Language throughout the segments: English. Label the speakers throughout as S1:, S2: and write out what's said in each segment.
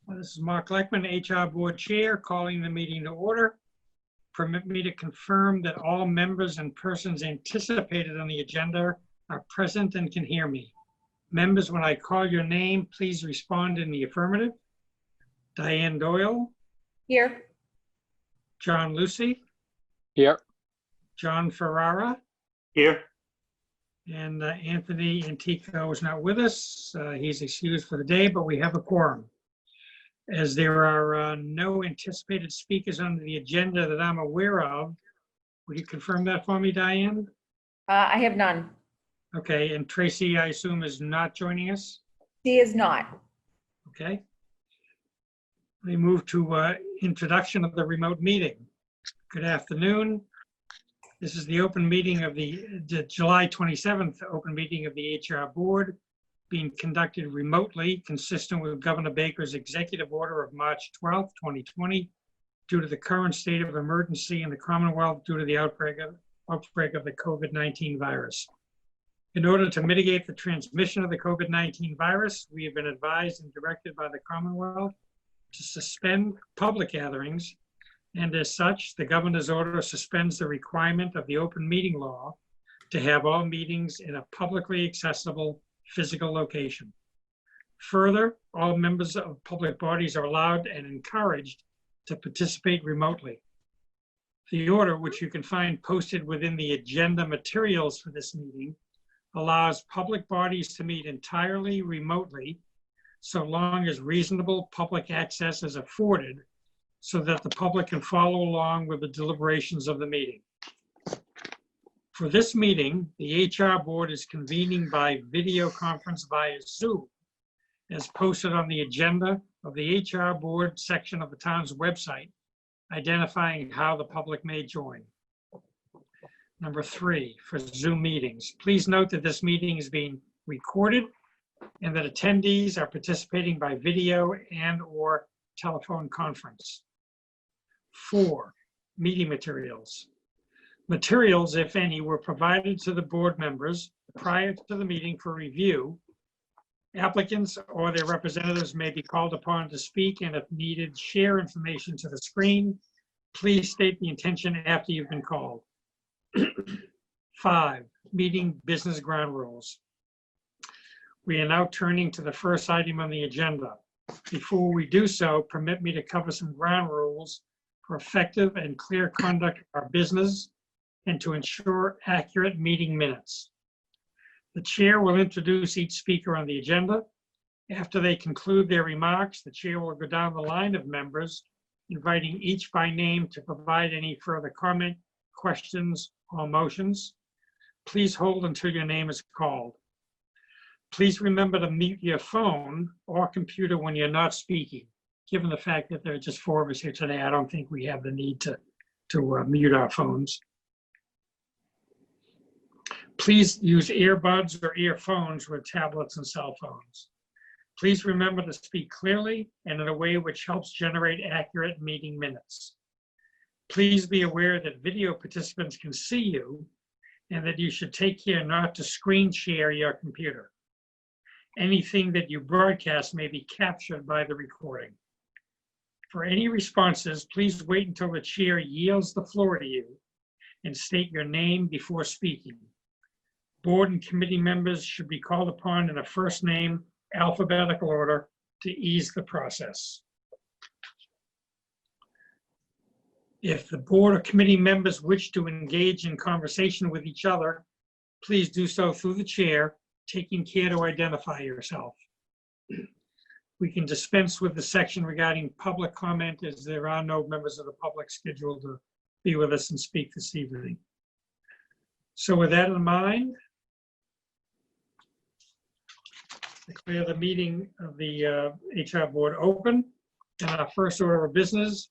S1: This is Mark Leckman, HR Board Chair, calling the meeting to order. Permit me to confirm that all members and persons anticipated on the agenda are present and can hear me. Members, when I call your name, please respond in the affirmative. Diane Doyle.
S2: Here.
S1: John Lucy.
S3: Here.
S1: John Ferrara.
S3: Here.
S1: And Anthony Antico is not with us. He's excused for the day, but we have a quorum. As there are no anticipated speakers on the agenda that I'm aware of, would you confirm that for me, Diane?
S2: I have none.
S1: Okay, and Tracy, I assume, is not joining us?
S2: She is not.
S1: Okay. We move to introduction of the remote meeting. Good afternoon. This is the open meeting of the July 27th open meeting of the HR Board, being conducted remotely, consistent with Governor Baker's executive order of March 12th, 2020, due to the current state of emergency in the Commonwealth due to the outbreak of the COVID-19 virus. In order to mitigate the transmission of the COVID-19 virus, we have been advised and directed by the Commonwealth to suspend public gatherings, and as such, the governor's order suspends the requirement of the open meeting law to have all meetings in a publicly accessible physical location. Further, all members of public bodies are allowed and encouraged to participate remotely. The order, which you can find posted within the agenda materials for this meeting, allows public bodies to meet entirely remotely so long as reasonable public access is afforded so that the public can follow along with the deliberations of the meeting. For this meeting, the HR Board is convening by video conference via Zoom, as posted on the agenda of the HR Board section of the town's website, identifying how the public may join. Number 3, for Zoom meetings, please note that this meeting is being recorded and that attendees are participating by video and/or telephone conference. 4, meeting materials. Materials, if any, were provided to the board members prior to the meeting for review. Applicants or their representatives may be called upon to speak and, if needed, share information to the screen. Please state the intention after you've been called. 5, meeting business ground rules. We are now turning to the first item on the agenda. Before we do so, permit me to cover some ground rules for effective and clear conduct of our business and to ensure accurate meeting minutes. The chair will introduce each speaker on the agenda. After they conclude their remarks, the chair will go down the line of members, inviting each by name to provide any further comment, questions, or motions. Please hold until your name is called. Please remember to mute your phone or computer when you're not speaking. Given the fact that there are just 4 of us here today, I don't think we have the need to mute our phones. Please use earbuds or earphones with tablets and cell phones. Please remember to speak clearly and in a way which helps generate accurate meeting minutes. Please be aware that video participants can see you and that you should take care not to screen share your computer. Anything that you broadcast may be captured by the recording. For any responses, please wait until the chair yields the floor to you and state your name before speaking. Board and committee members should be called upon in a first name alphabetical order to ease the process. If the board or committee members wish to engage in conversation with each other, please do so through the chair, taking care to identify yourself. We can dispense with the section regarding public comment as there are no members of the public scheduled to be with us and speak this evening. So with that in mind, declare the meeting of the HR Board open. And our first order of business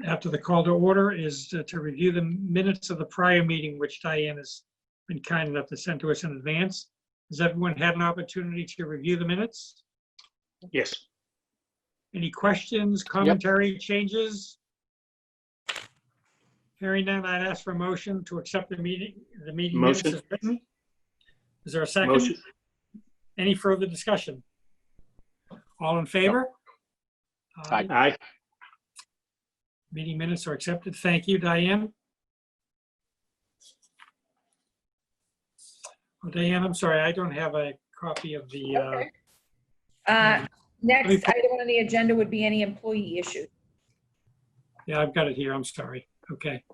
S1: after the call to order is to review the minutes of the prior meeting, which Diane has been kind enough to send to us in advance. Has everyone had an opportunity to review the minutes?
S3: Yes.
S1: Any questions, commentary, changes? Hearing none, I'd ask for a motion to accept the meeting minutes as written. Is there a second?
S3: Motion.
S1: Any further discussion? All in favor?
S3: Aye. Aye.
S1: Meeting minutes are accepted. Thank you, Diane. Oh, Diane, I'm sorry, I don't have a copy of the,
S2: Okay.
S1: me
S2: Next
S1: put-
S2: item on the agenda would be any employee issues.
S1: yeah, I've got it here, I'm sorry. Okay.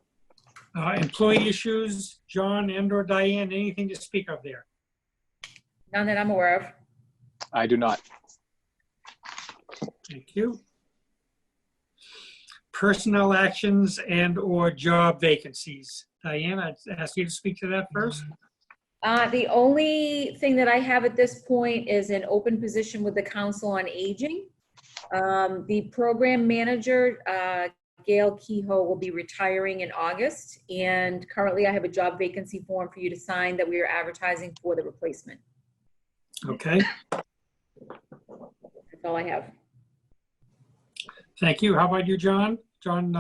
S1: Employee issues, John and/or Diane, anything to speak of there?
S2: None that I'm aware of.
S3: I do not.
S1: Thank you. Personnel actions and/or job vacancies. Diane, I'd ask you to speak to that first.
S2: The only thing that I have at this point is an open position with the Council on Aging. The program manager, Gail Kehoe, will be retiring in August, and currently I have a job vacancy form for you to sign that we are advertising for the replacement.
S1: Okay,
S2: That's all I have.
S1: thank you. How about you, John? John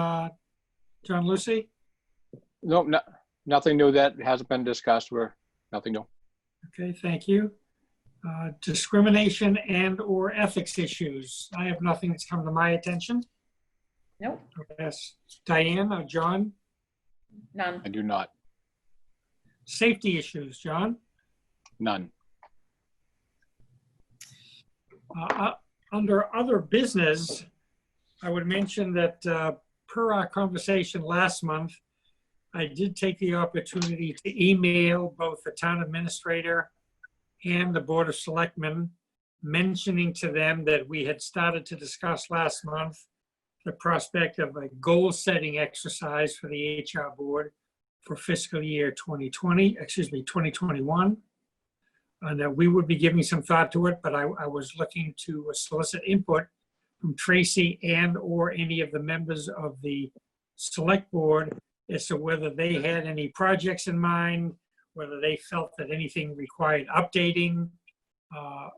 S1: Lucy?
S3: No, nothing new that hasn't been discussed. Nothing new.
S1: Okay, thank you. Discrimination and/or ethics issues. I have nothing that's come to my attention.
S2: Nope,
S1: Yes, Diane or John?
S2: none.
S3: I do not.
S1: Safety issues, John?
S3: None.
S1: Under other business, I would mention that per our conversation last month, I did take the opportunity to email both the town administrator and the Board of Selectmen, mentioning to them that we had started to discuss last month the prospect of a goal-setting exercise for the HR Board for fiscal year 2021. And that we would be giving some thought to it, but I was looking to solicit input from Tracy and/or any of the members of the Select Board as to whether they had any projects in mind, whether they felt that anything required updating, or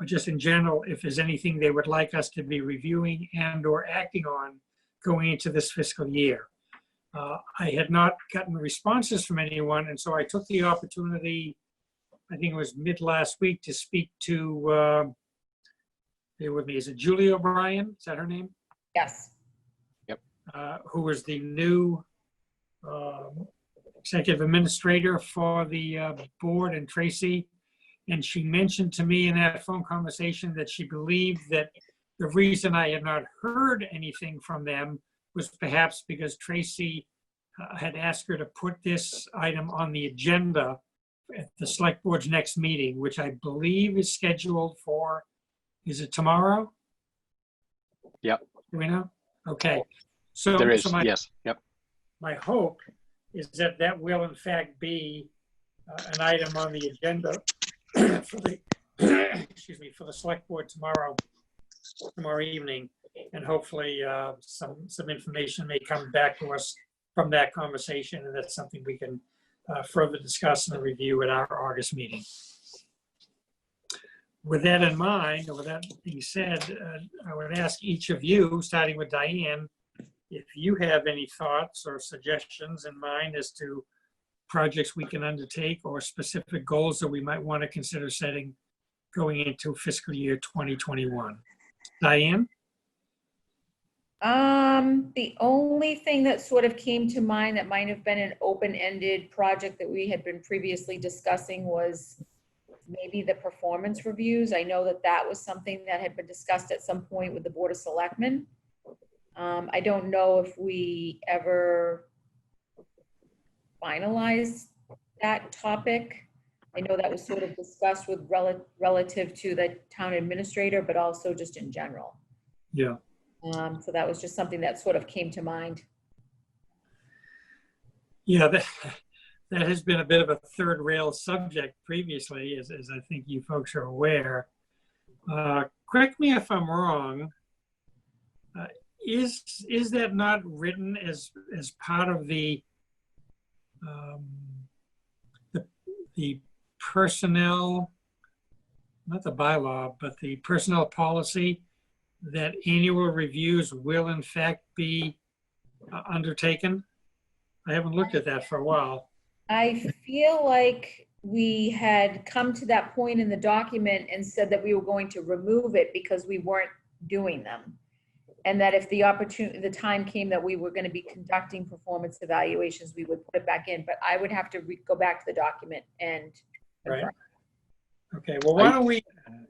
S1: just in general, if there's anything they would like us to be reviewing and/or acting on going into this fiscal year. I had not gotten responses from anyone, and so I took the opportunity, I think it was mid last week, to speak to, bear with me, is it Julie O'Brien? Is that her name?
S2: Yes.
S1: Who was the new executive administrator for the board, and Tracy. And she mentioned to me in that phone conversation that she believed that the reason I had not heard anything from them was perhaps because Tracy had asked her to put this item on the agenda at the Select Board's next meeting, which I believe is scheduled for, is it tomorrow?
S3: Yep.
S1: Do we know? Okay. So,
S3: There is,
S1: so
S3: yes. Yep.
S1: my hope is that that will in fact be an item on the agenda for the, excuse me, for the Select Board tomorrow evening. And hopefully some information may come back to us from that conversation, and that's something we can further discuss and review at our August meeting. With that in mind, or with that being said, I would ask each of you, starting with Diane, if you have any thoughts or suggestions in mind as to projects we can undertake or specific goals that we might want to consider setting going into fiscal year 2021. Diane?
S2: The only thing that sort of came to mind that might have been an open-ended project that we had been previously discussing was maybe the performance reviews. I know that that was something that had been discussed at some point with the Board of Selectmen. I don't know if we ever finalized that topic. I know that was sort of discussed with relative to the town administrator, but also just in general.
S1: Yeah.
S2: So that was just something that sort of came to mind.
S1: Yeah, that has been a bit of a third rail subject previously, as I think you folks are aware. Correct me if I'm wrong. Is that not written as part of the personnel, not the bylaw, but the personnel policy, that annual reviews will in fact be undertaken? I haven't looked at that for a while.
S2: I feel like we had come to that point in the document and said that we were going to remove it because we weren't doing them. And that if the time came that we were going to be conducting performance evaluations, we would put it back in, but I would have to go back to the document and.
S1: Right. Okay, well, why don't we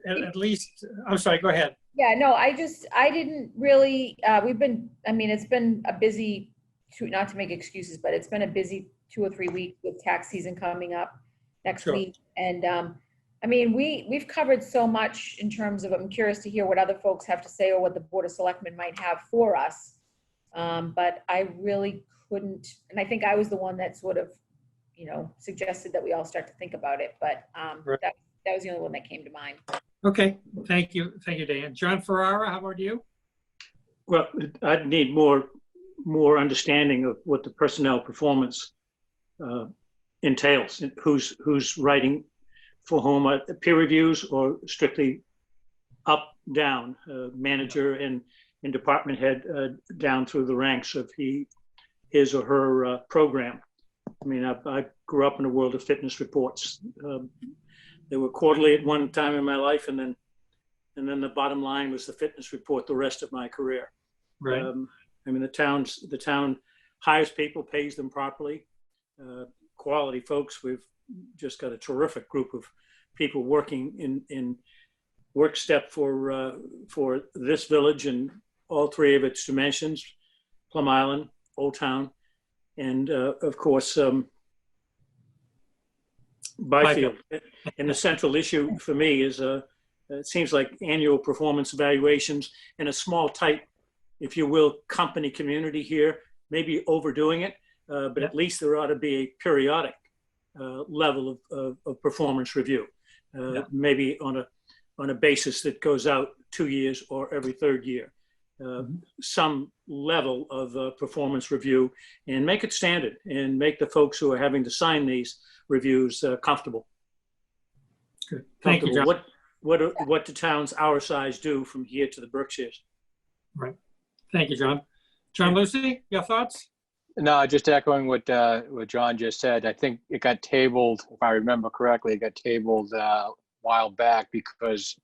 S1: at least, I'm sorry, go ahead.
S2: Yeah, no, I didn't really, it's been a busy, not to make excuses, but it's been a busy 2 or 3 weeks with tax season coming up next
S1: Sure.
S2: week. And, we've covered so much in terms of, I'm curious to hear what other folks have to say or what the Board of Selectmen might have for us. But I really couldn't, and I think I was the one that sort of, suggested that we all start to think about it, but
S1: Right.
S2: that was the only one that came to mind.
S1: Okay, thank you, Dan. John Ferrara, how about you?
S4: Well, I'd need more understanding of what the personnel performance entails. Who's writing for whom, peer reviews or strictly up, down, manager and department head down through the ranks of his or her program. I mean, I grew up in a world of fitness reports. They were quarterly at one time in my life, and then the bottom line was the fitness report the rest of my career.
S1: Right.
S4: I mean, the town hires people, pays them properly, quality folks. We've just got a terrific group of people working in work step for this village and all 3 of its dimensions: Plum Island, Old Town, and of course Byfield. And the central issue for me is it seems like annual performance evaluations in a small, tight, if you will, company community here, maybe overdoing it, but at least there ought to be a periodic level of performance review, maybe on a basis that goes out 2 years or every 3rd year. Some level of performance review, and make it standard and make the folks who are having to sign these reviews comfortable.
S1: Good. Thank you, John.
S4: What do towns our size do from here to the Berkshires?
S1: Right. Thank you, John. John Lucy, your thoughts?
S3: No, just echoing what John just said. I think it got tabled, if I remember correctly, it got tabled a while back because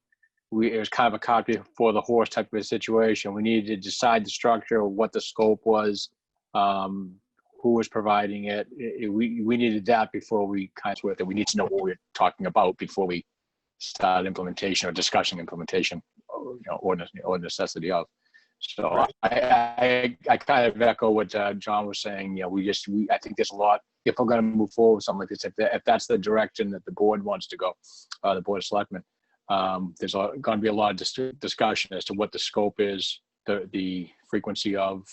S3: it was kind of a cart before the horse type of a situation. We needed to decide the structure, what the scope was, who was providing it. We needed that before we kind of with it. We need to know what we're talking about before we start implementation or discussing implementation, or necessity of. So right. I kind of echo what John was saying. I think there's a lot. If we're going to move forward with something like this, if that's the direction that the board wants to go, the Board of Selectmen, there's going to be a lot of discussion as to what the scope is, the frequency of,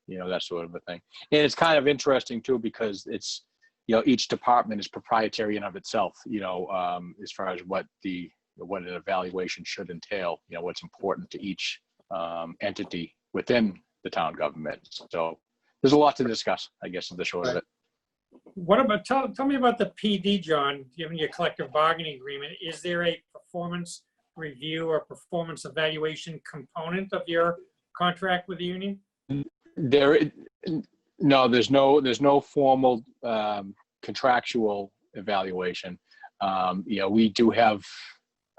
S3: that sort of a thing. And it's kind of interesting too, because it's, each department is proprietary in of itself, as far as what an evaluation should entail, what's important to each entity within the town government. So there's a lot to discuss, I guess, is the short of it.
S1: What about, tell me about the PD, John, given your collective bargaining agreement. Is there a performance review or performance evaluation component of your contract with the union?
S3: No, there's no formal contractual evaluation. We do have,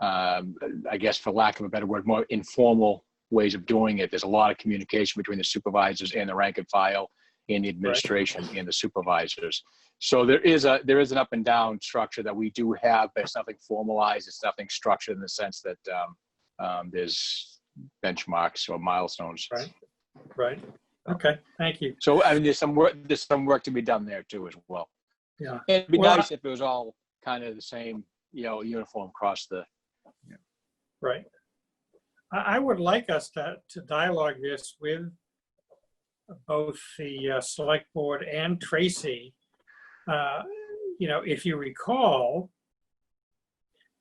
S3: I guess, for lack of a better word, more informal ways of doing it. There's a lot of communication between the supervisors and the rank and file and the administration and the supervisors. So there is an up and down structure that we do have, but it's nothing formalized. It's nothing structured in the sense that there's benchmarks or milestones.
S1: Right. Okay. Thank you.
S3: So I mean, there's some work to be done there too as well.
S1: Yeah.
S3: And it'd be nice if it was all kind of the same, uniform across the.
S1: Right. I would like us to dialogue this with both the select board and Tracy. If you recall,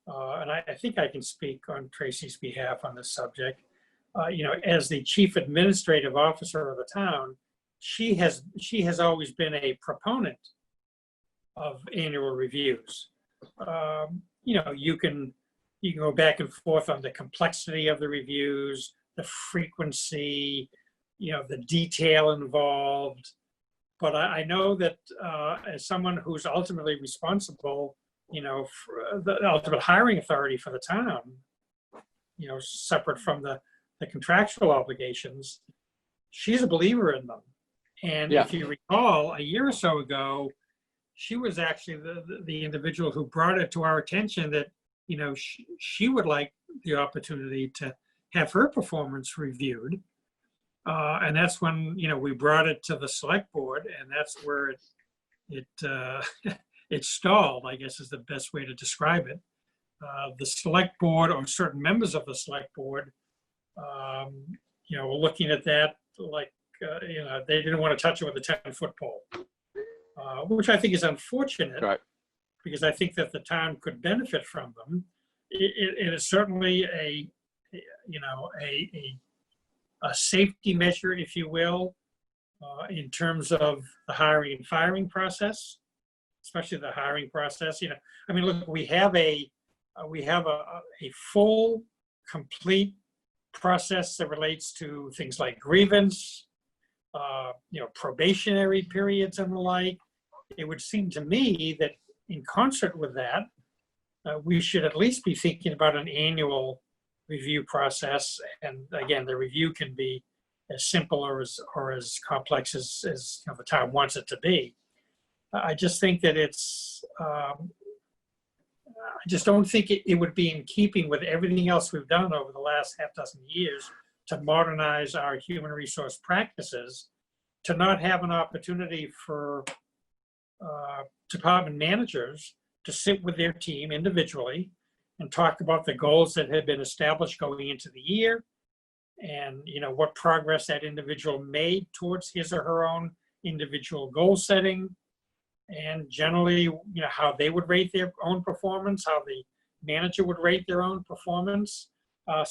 S1: and I think I can speak on Tracy's behalf on this subject, as the chief administrative officer of the town, she has always been a proponent of annual reviews. You can go back and forth on the complexity of the reviews, the frequency, the detail involved. But I know that as someone who's ultimately responsible, for the ultimate hiring authority for the town, separate from the contractual obligations, she's a believer in them. And
S3: Yeah.
S1: if you recall, a year or so ago, she was actually the individual who brought it to our attention that, she would like the opportunity to have her performance reviewed. And that's when, we brought it to the select board, and that's where it stalled, I guess is the best way to describe it. The select board, or certain members of the select board, were looking at that like, they didn't want to touch it with a 10-foot pole, which I think is unfortunate.
S3: Right.
S1: Because I think that the town could benefit from them. It is certainly a safety measure, if you will, in terms of the hiring and firing process, especially the hiring process. Look, we have a full, complete process that relates to things like grievance, probationary periods and the like. It would seem to me that in concert with that, we should at least be thinking about an annual review process. And again, the review can be as simple or as complex as the town wants it to be. I just think that I just don't think it would be in keeping with everything else we've done over the last half dozen years to modernize our human resource practices, to not have an opportunity for department managers to sit with their team individually and talk about the goals that had been established going into the year, and what progress that individual made towards his or her own individual goal setting, and generally how they would rate their own performance, how the manager would rate their own performance,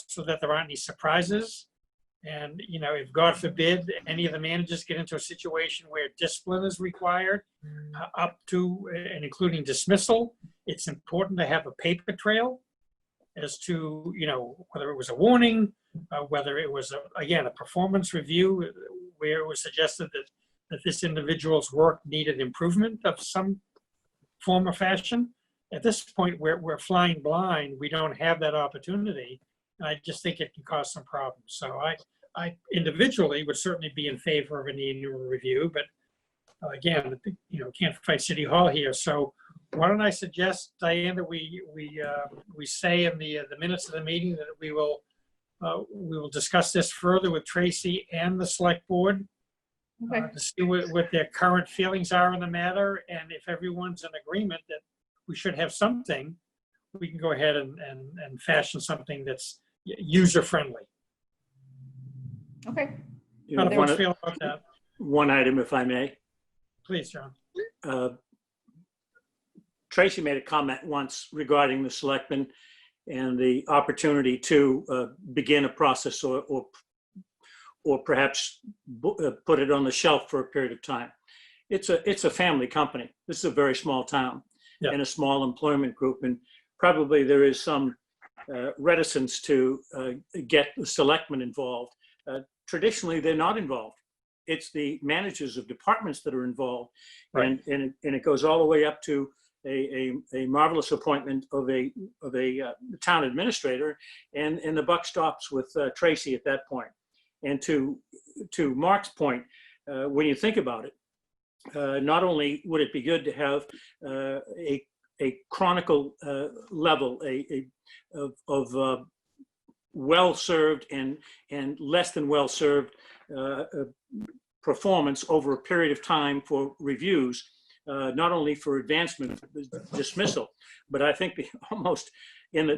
S1: so that there aren't any surprises. And if God forbid any of the managers get into a situation where discipline is required, up to and including dismissal, it's important to have a paper trail as to whether it was a warning, whether it was a performance review where it was suggested that this individual's work needed improvement of some form or fashion. At this point, we're flying blind. We don't have that opportunity. And I just think it can cause some problems. So I individually would certainly be in favor of an annual review, but again, can't fight City Hall here. So why don't I suggest, Diane, that we say in the minutes of the meeting that we will discuss this further with Tracy and the select board,
S2: Okay.
S1: to see what their current feelings are in the matter, and if everyone's in agreement that we should have something, we can go ahead and fashion something that's user-friendly.
S2: Okay.
S1: How do folks feel about that?
S4: One item, if I may.
S1: Please, John.
S4: Tracy made a comment once regarding the selectmen and the opportunity to begin a process or perhaps put it on the shelf for a period of time. It's a family company. This is a very small town, yeah, and a small employment group, and probably there is some reticence to get the selectmen involved. Traditionally, they're not involved. It's the managers of departments that are involved, right, and it goes all the way up to a marvelous appointment of a town administrator, and the buck stops with Tracy at that point. And to Mark's point, when you think about it, not only would it be good to have a chronicle level of well-served and less than well-served performance over a period of time for reviews, not only for advancement, dismissal, but I think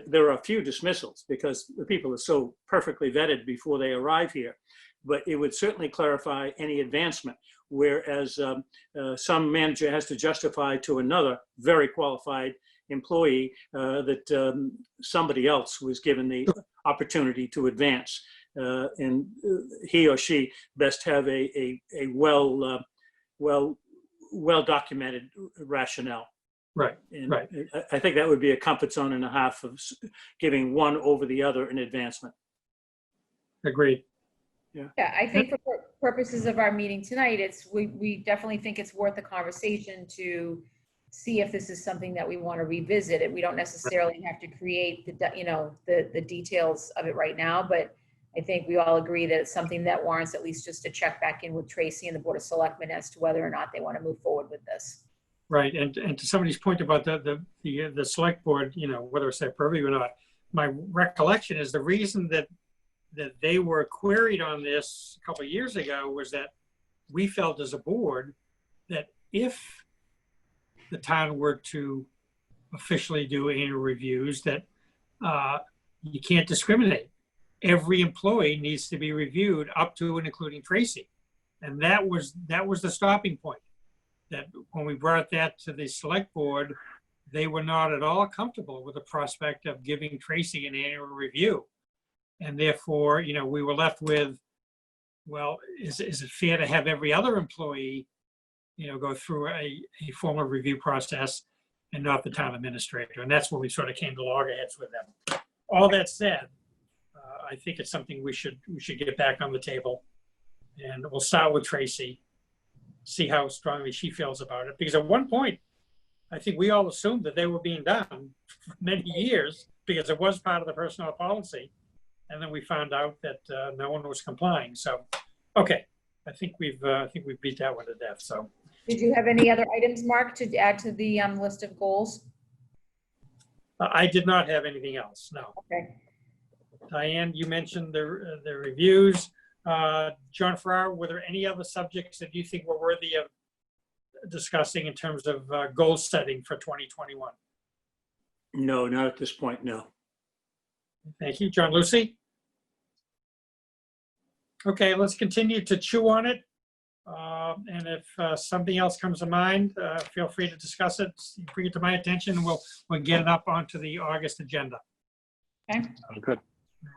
S4: there are a few dismissals because the people are so perfectly vetted before they arrive here. But it would certainly clarify any advancement, whereas some manager has to justify to another very qualified employee that somebody else was given the opportunity to advance. And he or she best have a well-documented rationale.
S1: Right,
S4: and
S1: right.
S4: I think that would be a comfort zone and a half of giving one over the other in advancement.
S1: Agreed.
S2: Yeah, I think for purposes of our meeting tonight, we definitely think it's worth a conversation to see if this is something that we want to revisit. And we don't necessarily have to create the details of it right now, but I think we all agree that it's something that warrants at least just a check back in with Tracy and the Board of Selectmen as to whether or not they want to move forward with this.
S1: Right, and to somebody's point about the select board, whether it's their purview or not, my recollection is the reason that they were queried on this a couple of years ago was that we felt as a board that if the town were to officially do annual reviews, that you can't discriminate. Every employee needs to be reviewed up to and including Tracy. And that was the stopping point. That when we brought that to the select board, they were not at all comfortable with the prospect of giving Tracy an annual review. And therefore, we were left with, well, is it fair to have every other employee, go through a formal review process and not the town administrator? And that's where we sort of came to loggerheads with them. All that said, I think it's something we should get back on the table. And we'll start with Tracy, see how strongly she feels about it. Because at one point, I think we all assumed that they were being done for many years because it was part of the personnel policy. And then we found out that no one was complying. So, okay, I think we've beat that one to death. So,
S2: did you have any other items, Mark, to add to the list of goals?
S1: I did not have anything else. No.
S2: Okay.
S1: Diane, you mentioned the reviews. John Farrar, were there any other subjects that you think were worthy of discussing in terms of goal setting for 2021?
S4: No, not at this point, no.
S1: Thank you. John Lucy? Okay, let's continue to chew on it. And if something else comes to mind, feel free to discuss it, bring it to my attention, and we'll get it up onto the August agenda.
S2: Okay.
S3: Good.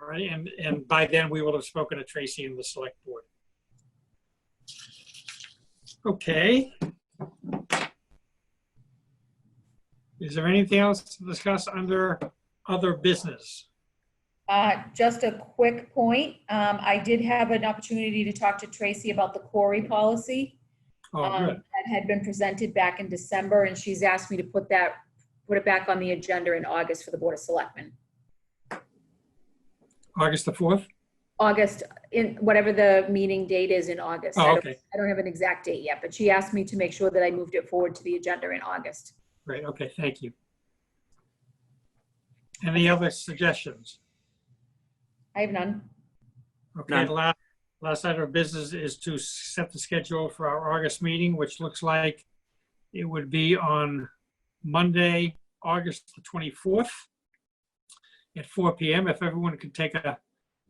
S1: All right, and by then we will have spoken to Tracy and the select board. Okay. Is there anything else to discuss under other business?
S2: Just a quick point. I did have an opportunity to talk to Tracy about the quarry policy.
S1: Oh, good.
S2: That had been presented back in December, and she's asked me to put it back on the agenda in August for the Board of Selectmen.
S1: August the 4th?
S2: August, in whatever the meeting date is in August.
S1: Oh, okay.
S2: I don't have an exact date yet, but she asked me to make sure that I moved it forward to the agenda in August.
S1: Great, okay, thank you. Any other suggestions?
S2: I have none.
S1: Okay,
S4: None.
S1: the last item of business is to set the schedule for our August meeting, which looks like it would be on Monday, August the 24th at 4 p.m. If everyone could take a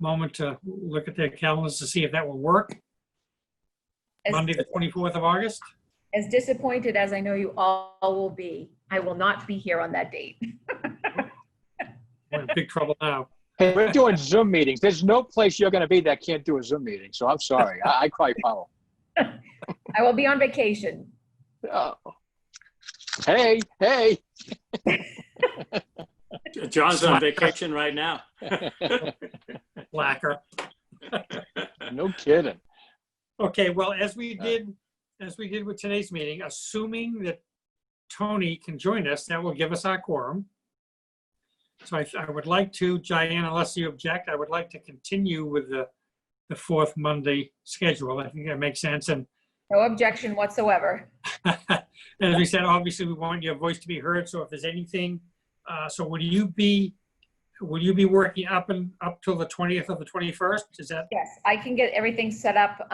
S1: moment to look at their calendars to see if that will work. Monday, the 24th of August.
S2: As disappointed as I know you all will be, I will not be here on that date.
S1: We're in big trouble now.
S3: Hey, we're doing Zoom meetings. There's no place you're going to be that can't do a Zoom meeting. So I'm sorry. I quite follow.
S2: I will be on vacation.
S3: Oh. Hey.
S4: John's on vacation right now.
S1: Blacker.
S3: No kidding.
S1: Okay, well, as we did with today's meeting, assuming that Tony can join us, that will give us our quorum. So I would like to, Diane, unless you object, I would like to continue with the fourth Monday schedule. I think that makes sense. And
S2: No objection whatsoever.
S1: as we said, obviously we want your voice to be heard. So if there's anything, so will you be working up till the 20th or the 21st? Is that?
S2: Yes, I can get everything set up.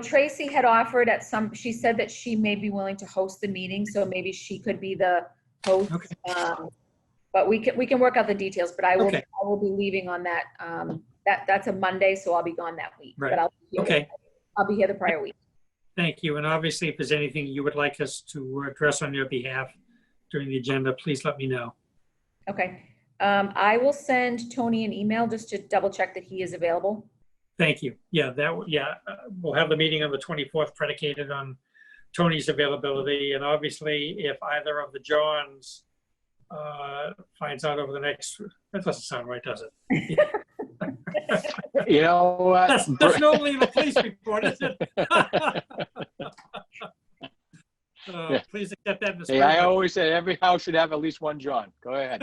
S2: Tracy had offered she said that she may be willing to host the meeting, so maybe she could be the host.
S1: Okay.
S2: But we can work out the details, but I will,
S1: Okay.
S2: I will be leaving on that. That's a Monday, so I'll be gone that week.
S1: Right.
S2: But I'll be here the prior week.
S1: Thank you. And obviously, if there's anything you would like us to address on your behalf during the agenda, please let me know.
S2: Okay. I will send Tony an email just to double check that he is available.
S1: Thank you. Yeah, we'll have the meeting on the 24th predicated on Tony's availability. And obviously, if either of the Johns finds out over the next, that doesn't sound right, does it?
S3: You know what?
S1: That's normally the police report, isn't it? Please accept that in the
S3: Hey, I
S1: spirit.
S3: always say every house should have at least one John. Go ahead.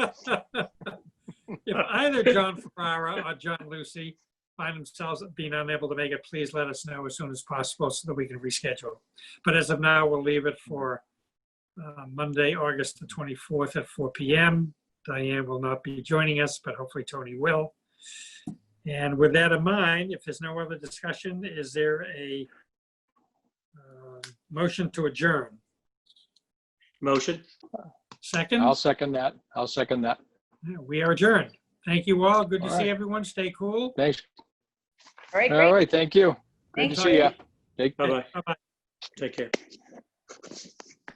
S1: If either John Ferrara or John Lucy find themselves being unable to make it, please let us know as soon as possible so that we can reschedule. But as of now, we'll leave it for Monday, August the 24th at 4 p.m. Diane will not be joining us, but hopefully Tony will. And with that in mind, if there's no other discussion, is there a motion to adjourn?
S4: Motion.
S1: Second?
S3: I'll second that. I'll second that.
S1: We are adjourned. Thank you all. Good to
S3: All
S1: see
S3: right.
S1: everyone. Stay cool.
S3: Thanks.
S2: All right,
S3: All
S2: great.
S3: right. Thank you. Good
S2: Thank
S3: to see you.
S4: Bye-bye.
S1: Bye-bye.
S4: Take care.